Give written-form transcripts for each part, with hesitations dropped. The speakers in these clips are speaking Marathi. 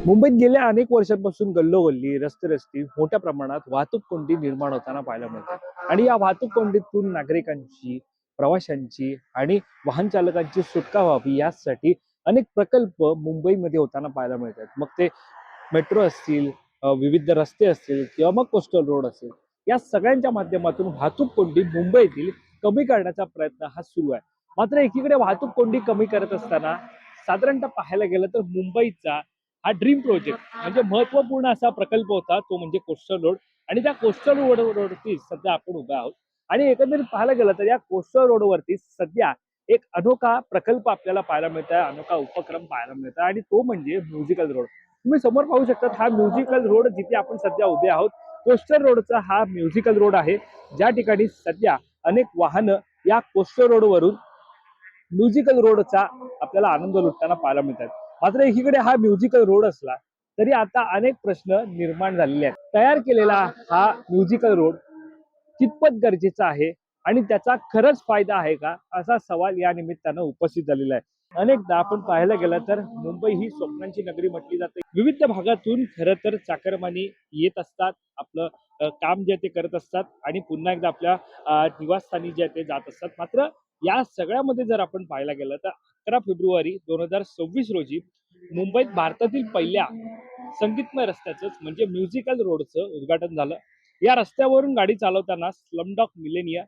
मुंबईत गेल्या अनेक वर्षांपासून गल्लोगल्ली रस्ते मोठ्या प्रमाणात वाहतूक कोंडी निर्माण होताना पाहायला मिळते आणि या वाहतूक कोंडीतून नागरिकांची, प्रवाशांची आणि वाहन चालकांची सुटका व्हावी यासाठी अनेक प्रकल्प मुंबईमध्ये होताना पाहायला मिळतात. मग ते मेट्रो असतील, विविध रस्ते असतील किंवा मग कोस्टल रोड असेल, या सगळ्यांच्या माध्यमातून वाहतूक कोंडी मुंबईतील कमी करण्याचा प्रयत्न हा सुरू आहे. मात्र एकीकडे वाहतूक कोंडी कमी करत असताना साधारणतः पाहायला गेलं तर मुंबईचा हा ड्रीम प्रोजेक्ट म्हणजे महत्वपूर्ण असा प्रकल्प होता, तो म्हणजे कोस्टल रोड. आणि त्या कोस्टल रोडवरती सध्या आपण उभे आहोत. आणि एकंदरीत पाहायला गेलं तर या कोस्टल रोडवरती सध्या एक अनोखा प्रकल्प आपल्याला पाहायला मिळत आहे, अनोखा उपक्रम पाहायला मिळत आहे आणि तो म्हणजे म्युझिकल रोड. तुम्ही समोर पाहू शकता हा म्युझिकल रोड जिथे आपण सध्या उभे आहोत. कोस्टल रोडचा हा म्युझिकल रोड आहे, ज्या ठिकाणी सध्या अनेक वाहनं या कोस्टल रोडवरून म्युझिकल रोडचा आपल्याला आनंद लुटताना पाहायला मिळतात. मात्र एकीकडे हा म्युझिकल रोड असला तरी आता अनेक प्रश्न निर्माण झालेले आहेत. तयार केलेला हा म्युझिकल रोड कितपत गरजेचा आहे आणि त्याचा खरंच फायदा आहे का, असा सवाल या निमित्तानं उपस्थित झालेला आहे. अनेकदा आपण पाहायला गेलं तर मुंबई ही स्वप्नांची नगरी म्हटली जाते. विविध भागातून खरं तर चाकरमानी येत असतात, आपलं काम जे ते करत असतात आणि पुन्हा एकदा आपल्या निवासस्थानी जे ते जात असतात. मात्र या सगळ्यामध्ये जर आपण पाहायला गेलं तर 11 फेब्रुवारी 2026 रोजी मुंबईत भारतातील पहिल्या संगीतमय रस्त्याचं म्हणजे म्युझिकल रोडचं उद्घाटन झालं. या रस्त्यावरून गाडी चालवताना स्लमडॉग मिलेनिया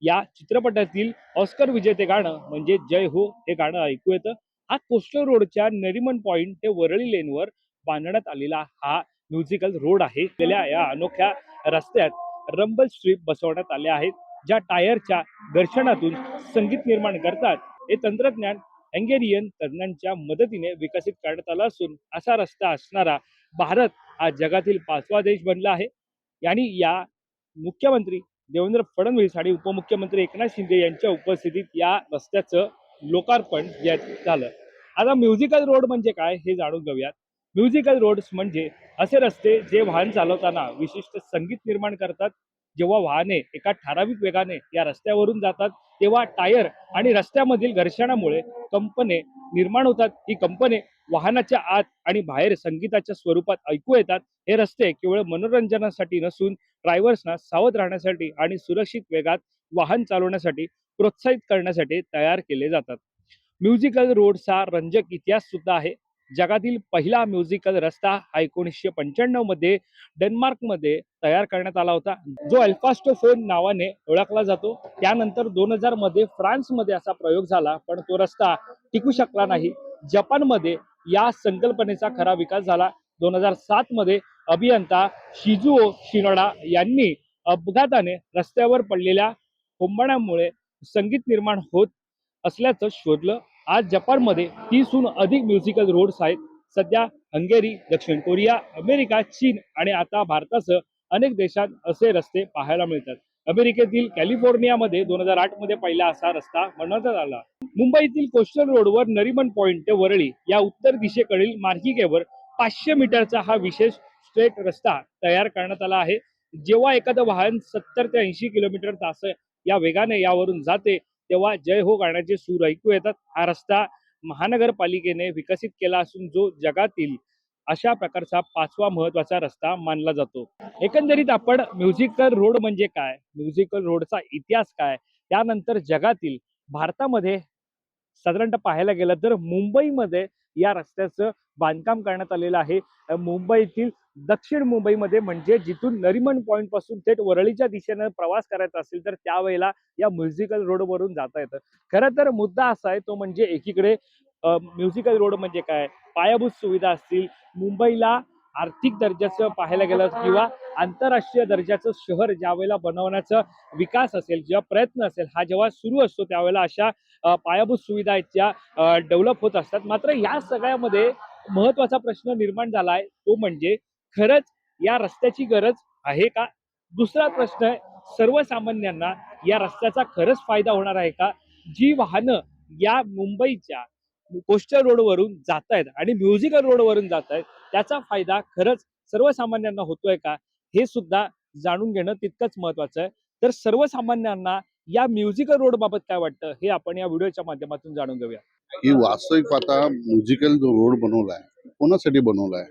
या चित्रपटातील ऑस्कर विजेते गाणं म्हणजे जय हो हे गाणं ऐकू येतं. हा कोस्टल रोडच्या नरिमन पॉइंट ते वरळी लेनवर बांधण्यात आलेला हा म्युझिकल रोड आहे. या अनोख्या रस्त्यात रंबल स्ट्रीप बसवण्यात आले आहेत, ज्या टायरच्या घर्षणातून संगीत निर्माण करतात. हे तंत्रज्ञान हंगेरियन तज्ञांच्या मदतीने विकसित करण्यात आला असून असा रस्ता असणारा भारत हा जगातील 5वा देश बनला आहे. आणि या मुख्यमंत्री देवेंद्र फडणवीस आणि उपमुख्यमंत्री एकनाथ शिंदे यांच्या उपस्थितीत या रस्त्याचं लोकार्पण झालं. आता म्युझिकल रोड म्हणजे काय हे जाणून घेऊयात. म्युझिकल रोड्स म्हणजे असे रस्ते जे वाहन चालवताना विशिष्ट संगीत निर्माण करतात. जेव्हा वाहने एका ठराविक वेगाने या रस्त्यावरून जातात तेव्हा टायर आणि रस्त्यामधील घर्षणामुळे कंपने निर्माण होतात. ही कंपने वाहनाच्या आत आणि बाहेर संगीताच्या स्वरूपात ऐकू येतात. हे रस्ते केवळ मनोरंजनासाठी नसून ड्रायव्हर्सना सावध राहण्यासाठी आणि सुरक्षित वेगात वाहन चालवण्यासाठी प्रोत्साहित करण्यासाठी तयार केले जातात. म्युझिकल रोडचा रंजक इतिहास सुद्धा आहे. जगातील पहिला म्युझिकल रस्ता हा 1995 मध्ये डेन्मार्कमध्ये तयार करण्यात आला होता, जो अल्फास्टोफोन नावाने ओळखला जातो. त्यानंतर 2000 मध्ये फ्रान्समध्ये असा प्रयोग झाला, पण तो रस्ता टिकू शकला नाही. जपानमध्ये या संकल्पनेचा खरा विकास झाला. 2007 मध्ये अभियंता शिजुओ शिनोडा यांनी अपघाताने रस्त्यावर पडलेल्या कोंबड्यांमुळे संगीत निर्माण होत असल्याचं शोधलं. आज जपानमध्ये 30हून अधिक म्युझिकल रोड्स आहेत. सध्या हंगेरी, दक्षिण कोरिया, अमेरिका, चीन आणि आता भारतासह अनेक देशात असे रस्ते पाहायला मिळतात. अमेरिकेतील कॅलिफोर्नियामध्ये 2008 मध्ये पहिला असा रस्ता बनवण्यात आला. मुंबईतील कोस्टल रोडवर नरिमन पॉइंट ते वरळी या उत्तर दिशेकडील मार्गिकेवर 500 मीटरचा हा विशेष स्ट्रेट रस्ता तयार करण्यात आला आहे. जेव्हा एखादं वाहन 70 ते 80 किलोमीटर तास या वेगाने यावरून जाते तेव्हा जय हो गाण्याचे सूर ऐकू येतात. हा रस्ता महानगरपालिकेने विकसित केला असून जो जगातील अशा प्रकारचा 5वा महत्वाचा रस्ता मानला जातो. एकंदरीत आपण म्युझिकल रोड म्हणजे काय, म्युझिकल रोडचा इतिहास काय, त्यानंतर जगातील भारतामध्ये साधारणतः पाहायला गेलं तर मुंबईमध्ये या रस्त्याचं बांधकाम करण्यात आलेलं आहे. मुंबईतील दक्षिण मुंबईमध्ये म्हणजे जिथून नरिमन पॉइंट पासून थेट वरळीच्या दिशेनं प्रवास करायचा असेल तर त्यावेळेला या म्युझिकल रोडवरून जाता येतं. खरं तर मुद्दा असा आहे तो म्हणजे एकीकडे म्युझिकल रोड म्हणजे काय, पायाभूत सुविधा असतील, मुंबईला आर्थिक दर्जाचं पाहायला गेलं किंवा आंतरराष्ट्रीय दर्जाचं शहर ज्या वेळेला बनवण्याचा विकास असेल, जेव्हा प्रयत्न असेल, हा जेव्हा सुरू असतो त्यावेळेला अशा पायाभूत सुविधा आहेत त्या डेव्हलप होत असतात. मात्र या सगळ्यामध्ये महत्वाचा प्रश्न निर्माण झाला आहे तो म्हणजे खरंच या रस्त्याची गरज आहे का? दुसरा प्रश्न आहे, सर्वसामान्यांना या रस्त्याचा खरंच फायदा होणार आहे का? जी वाहनं या मुंबईच्या कोस्टल रोडवरून जात आहेत आणि म्युझिकल रोडवरून जात आहेत त्याचा फायदा खरंच सर्वसामान्यांना होतोय का, हे सुद्धा जाणून घेणं तितकंच महत्वाचं आहे. तर सर्वसामान्यांना या म्युझिकल रोड बाबत काय वाटतं हे आपण या व्हिडिओच्या माध्यमातून जाणून घेऊया. ही वास्तविक पाहता म्युझिकल जो रोड बनवलाय कोणासाठी बनवलाय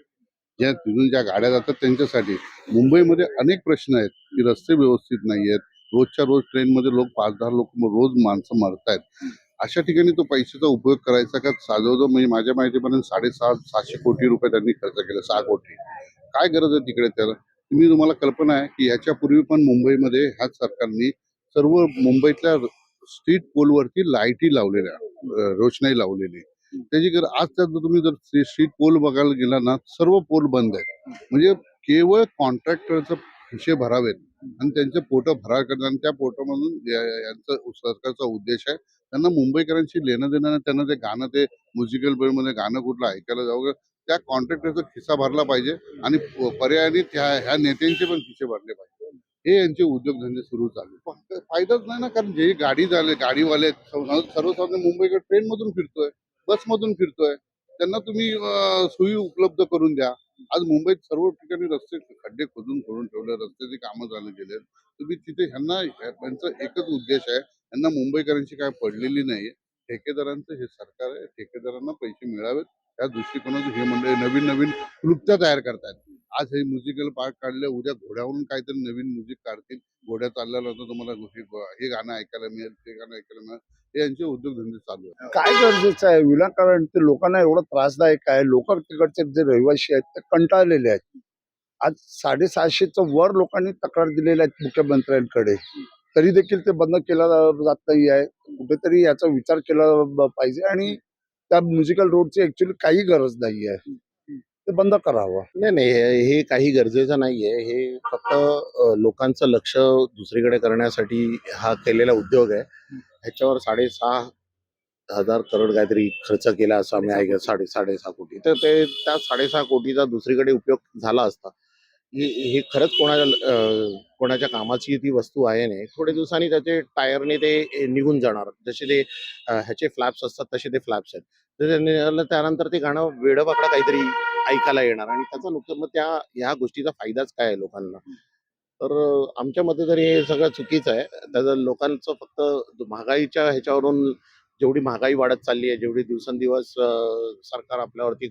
तिथून ज्या गाड्या जातात त्यांच्यासाठी. मुंबईमध्ये अनेक प्रश्न आहेत की रस्ते व्यवस्थित नाही आहेत. रोजच्या रोज ट्रेनमध्ये लोक 5-10 लोक रोज माणसं मरतायत. अशा ठिकाणी तो पैशाचा उपयोग करायचा का? जवळजवळ म्हणजे माझ्या माहितीपर्यंत 6,500-700 कोटी रुपये त्यांनी खर्च केले. 6 कोटी. काय गरज आहे तिकडे त्याला? तुम्हाला कल्पना आहे की याच्यापूर्वी पण मुंबईमध्ये ह्याच सरकारनी सर्व मुंबईतल्या स्ट्रीट पोलवरती लाईटी लावलेल्या, रोषणाई लावलेली. त्याची आज जर तुम्ही जर स्ट्रीट पोल बघायला गेला ना, सर्व पोल बंद आहेत. म्हणजे केवळ कॉन्ट्रॅक्टरचं खिशे भरावेत आणि त्यांचे पोटं भरा करतात आणि त्या पोटामधून यांचा सरकारचा उद्देश आहे. त्यांना मुंबईकरांशी लेणं देणं नाही. त्यांना ते गाणं, ते म्युझिकल मध्ये गाणं कुठलं ऐकायला जावं, त्या कॉन्ट्रॅक्टरचा खिस्सा भरला पाहिजे आणि पर्यायाने ह्या नेत्यांचे पण खिसे भरले पाहिजे. हे यांचे उद्योगधंदे सुरू झाले. फायदाच नाही ना, कारण जे गाडीवाले आहेत, सर्वसाधारण मुंबईकडे ट्रेन मधून फिरतोय, बसमधून फिरतोय, त्यांना तुम्ही सोयी उपलब्ध करून द्या. आज मुंबईत सर्व ठिकाणी रस्ते खड्डे खोदून ठेवले, रस्त्याची कामं झाले गेले. तुम्ही तिथे त्यांचा एकच उद्देश आहे, यांना मुंबईकरांची काय पडलेली नाहीये. ठेकेदारांचं हे सरकार आहे, ठेकेदारांना पैसे मिळावेत त्या दृष्टिकोनातून हे मंडळी नवीन नवीन क्लुप्त्या तयार करतायत. आज हे म्युझिकल पार्क काढले, उद्या घोड्यावरून काहीतरी नवीन म्युझिक काढतील. घोड्या चालल्यानंतर तुम्हाला हे गाणं ऐकायला मिळेल, ते गाणं ऐकायला मिळेल. हे यांचे उद्योगधंदे चालू आहेत. काय गरजेचं आहे विनाकारण ते लोकांना एवढं त्रासदायक आहे. लोक तिकडचे जे रहिवासी आहेत ते कंटाळलेले आहेत. आज 750च्या वर लोकांनी तक्रार दिलेल्या आहेत मुख्यमंत्र्यांकडे, तरी देखील ते बंद केलं जात नाही आहे. कुठेतरी याचा विचार केला पाहिजे आणि त्या म्युझिकल रोडची ऍक्च्युली काही गरज नाही आहे, ते बंद करावं. नाही नाही, हे काही गरजेचं नाहीये. हे फक्त लोकांचं लक्ष दुसरीकडे करण्यासाठी हा केलेला उद्योग आहे. ह्याच्यावर 6,500 करोड काहीतरी खर्च केला असं आम्ही ऐकलं. 6.5 कोटी. तर ते त्या 6.5 कोटीचा दुसरीकडे उपयोग झाला असता. हे खरंच कोणाच्या कामाची ती वस्तू आहे नाही. थोड्या दिवसांनी त्याचे टायरने ते निघून जाणार. जसे ते ह्याचे फ्लॅप्स असतात तसे ते फ्लॅप्स आहेत. तर ते निघालं त्यानंतर ते गाणं वेडं-वाकडं काहीतरी ऐकायला येणार आणि त्याचा नुकसान. मग ह्या गोष्टीचा फायदाच काय आहे लोकांना? तर आमच्या मते तरी हे सगळं चुकीचं आहे. त्याचं लोकांचं फक्त महागाईच्या ह्याच्यावरून जेवढी महागाई वाढत चालली आहे, जेवढी दिवसेंदिवस सरकार आपल्यावरती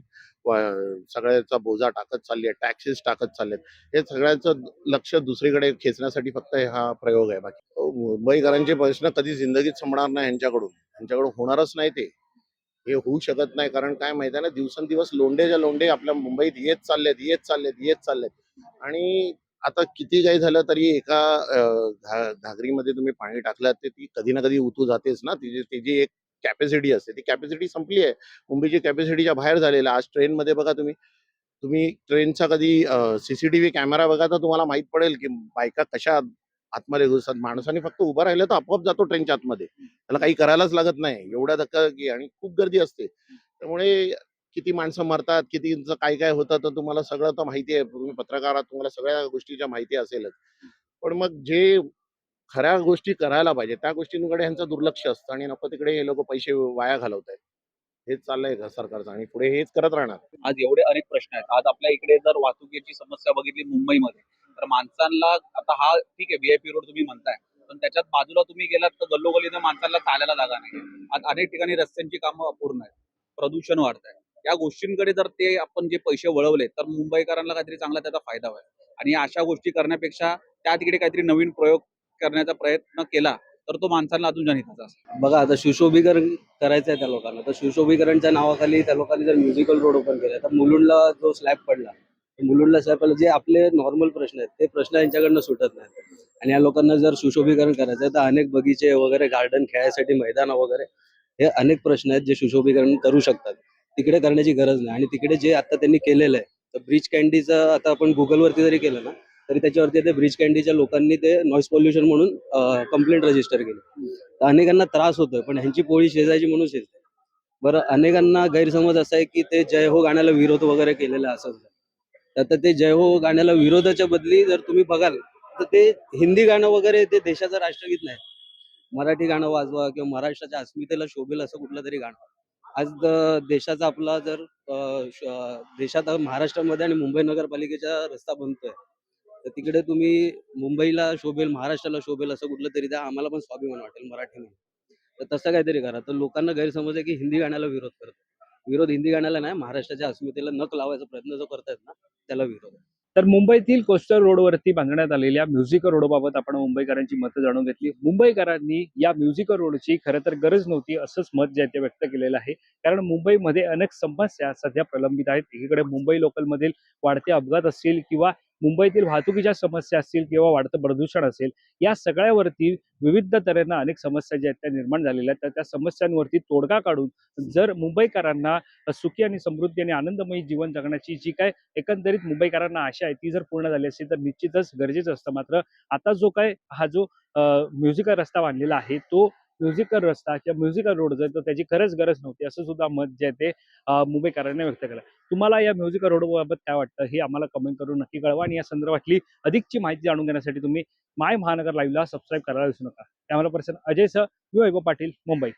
सगळ्याचा बोजा टाकत चालली आहे, टॅक्सेस टाकत चाललेत. हे सगळ्यांचं लक्ष दुसरीकडे खेचण्यासाठी फक्त हा प्रयोग आहे. बाकी मुंबईकरांचे प्रश्न कधी जिंदगीत संपणार नाही ह्यांच्याकडून होणारच नाही ते. हे होऊ शकत नाही. कारण काय माहिती आहे ना, दिवसेंदिवस लोंढेच्या लोंढे आपल्या मुंबईत येत चाललेत आणि आता किती काही झालं तरी एका घागरीमध्ये तुम्ही पाणी टाकलं तर ती कधी ना कधी उतू जातेच ना. तिची एक कॅपॅसिटी असते. ती कॅपॅसिटी संपली आहे. मुंबईची कॅपॅसिटीच्या बाहेर झालेला. आज ट्रेनमध्ये बघा तुम्ही तुम्ही ट्रेनचा कधी सीसीटीव्ही कॅमेरा बघा तर तुम्हाला माहित पडेल की बायका कशा आतमध्ये घुसतात. माणसाने फक्त उभं राहिलं तर आपोआप जातो ट्रेनच्या आतमध्ये. त्याला काही करायलाच लागत नाही. एवढ्या धक्काबुक्की आणि खूप गर्दी असते. त्यामुळे किती माणसं मरतात, कितींचं काय काय होतं तर तुम्हाला सगळं तर माहिती आहे. तुम्ही पत्रकार आहात, तुम्हाला सगळ्या गोष्टीच्या माहिती असेलच. पण मग जे खऱ्या गोष्टी करायला पाहिजे त्या गोष्टींकडे ह्यांचं दुर्लक्ष असतं आणि नको तिकडे हे लोक पैसे वाया घालवतायत. हेच चाललंय का सरकारचं आणि पुढे हेच करत राहणार. आज एवढे अनेक प्रश्न आहेत. आज आपल्या इकडे जर वाहतुकीची समस्या बघितली मुंबईमध्ये, तर माणसांना आता हा ठीक आहे व्हीआयपी रोड तुम्ही म्हणताय, पण त्याच्यात बाजूला तुम्ही गेलात तर गल्लोगल्लीनं माणसांना चालायला जागा नाही. आज अनेक ठिकाणी रस्त्यांची कामं अपूर्ण आहेत, प्रदूषण वाढत आहे. या गोष्टींकडे जर ते आपण जे पैसे वळवले तर मुंबईकरांना काहीतरी चांगला त्याचा फायदा होईल आणि अशा गोष्टी करण्यापेक्षा त्या तिकडे काहीतरी नवीन प्रयोग करण्याचा प्रयत्न केला तर तो माणसांना अजून जनहिताचा असेल. बघा आता सुशोभीकरण करायचं आहे त्या लोकांना, तर सुशोभीकरणच्या नावाखाली त्या लोकांनी जर म्युझिकल रोड ओपन केला तर मुलुंडला जो स्लॅब पडला, मुलुंडला स्लॅब पडला, जे आपले नॉर्मल प्रश्न आहेत ते प्रश्न यांच्याकडनं सुटत नाहीत. आणि या लोकांना जर सुशोभीकरण करायचं आहे तर अनेक बगीचे वगैरे, गार्डन खेळायसाठी मैदान वगैरे, हे अनेक प्रश्न आहेत जे सुशोभीकरण करू शकतात. तिकडे करण्याची गरज नाही. आणि तिकडे जे आता त्यांनी केलेलं आहे तर ब्रिज कॅन्डीचं, आता आपण गुगलवरती जरी केलं ना तरी त्याच्यावरती ते ब्रिज कॅन्डीच्या लोकांनी ते नॉईस पोल्युशन म्हणून कंप्लेंट रजिस्टर केली. तर अनेकांना त्रास होतोय, पण ह्यांची पोळी शेजायची म्हणून शिजते. बरं, अनेकांना गैरसमज असा आहे की ते जय हो गाण्याला विरोध वगैरे केलेला असं. तर ते जय हो गाण्याला विरोधाच्या बदली जर तुम्ही बघाल तर ते हिंदी गाणं वगैरे ते देशाचं राष्ट्रगीत नाही. मराठी गाणं वाजवा किंवा महाराष्ट्राच्या अस्मितेला शोभेल असं कुठलं तरी गाणं. आज देशाचा आपला जर देशात महाराष्ट्रामध्ये आणि मुंबई नगरपालिकेचा रस्ता बनतोय तर तिकडे तुम्ही मुंबईला शोभेल, महाराष्ट्राला शोभेल असं कुठलं तरी द्या, आम्हाला पण स्वाभिमान वाटेल मराठी म्हणून. तर तसं काहीतरी करा. तर लोकांना गैरसमज आहे की हिंदी गाण्याला विरोध करतो. विरोध हिंदी गाण्याला नाही, महाराष्ट्राच्या अस्मितेला नख लावायचा प्रयत्न जो करतायत ना त्याला विरोध आहे. तर मुंबईतील कोस्टल रोडवरती बांधण्यात आलेल्या म्युझिकल रोडबाबत आपण मुंबईकरांची मतं जाणून घेतली. मुंबईकरांनी या म्युझिकल रोडची खरं तर गरज नव्हती असंच मत जे आहे ते व्यक्त केलेलं आहे. कारण मुंबईमध्ये अनेक समस्या सध्या प्रलंबित आहेत. एकीकडे मुंबई लोकलमधील वाढते अपघात असतील किंवा मुंबईतील वाहतुकीच्या समस्या असतील किंवा वाढतं प्रदूषण असेल, या सगळ्यावरती विविध तऱ्हेनं अनेक समस्या ज्या आहेत त्या निर्माण झालेल्या आहेत. तर त्या समस्यांवरती तोडगा काढून जर मुंबईकरांना सुखी आणि समृद्धी आणि आनंदमयी जीवन जगण्याची जी काय एकंदरीत मुंबईकरांना आशा आहे ती जर पूर्ण झाली असती तर निश्चितच गरजेचं असतं. मात्र आता जो काय हा जो म्युझिकल रस्ता बांधलेला आहे तो म्युझिकल रस्ता किंवा म्युझिकल रोड जो आहे तो त्याची खरंच गरज नव्हती असं सुद्धा मत जे आहे ते मुंबईकरांनी व्यक्त केलं. तुम्हाला या म्युझिकल रोडबाबत काय वाटतं हे आम्हाला कमेंट करून नक्की कळवा आणि या संदर्भातली अधिकची माहिती जाणून घेण्यासाठी तुम्ही माय महानगर लाईव्हला सबस्क्राईब करायला विसरू नका. कॅमेरा पर्सन अजयसह मी वैभव पाटील, मुंबई.